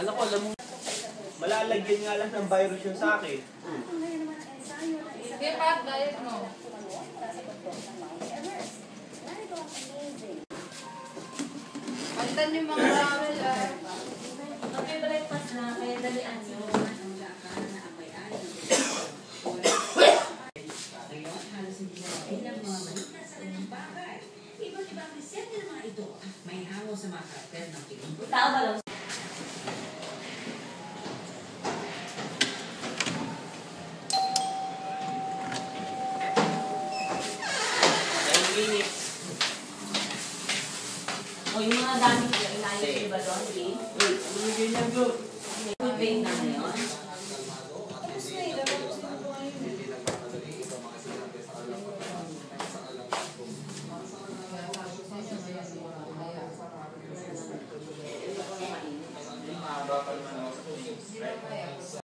Kala ko, alam mo, malalagyan nga lang ng virus yun sa akin. Hindi pa, diet mo. Pantan yung mga towel ah. Mag-breakfast na, kaya dalian nyo. Ngayon, halos hindi na ilang mga malita sa kanyang bahay. Iba't ibang resente ng mga ito may hango sa mga karakter ng pelikula. Tao ba lang? O yung mga gamit nyo, inayos nyo ba doon? Good vein na ngayon.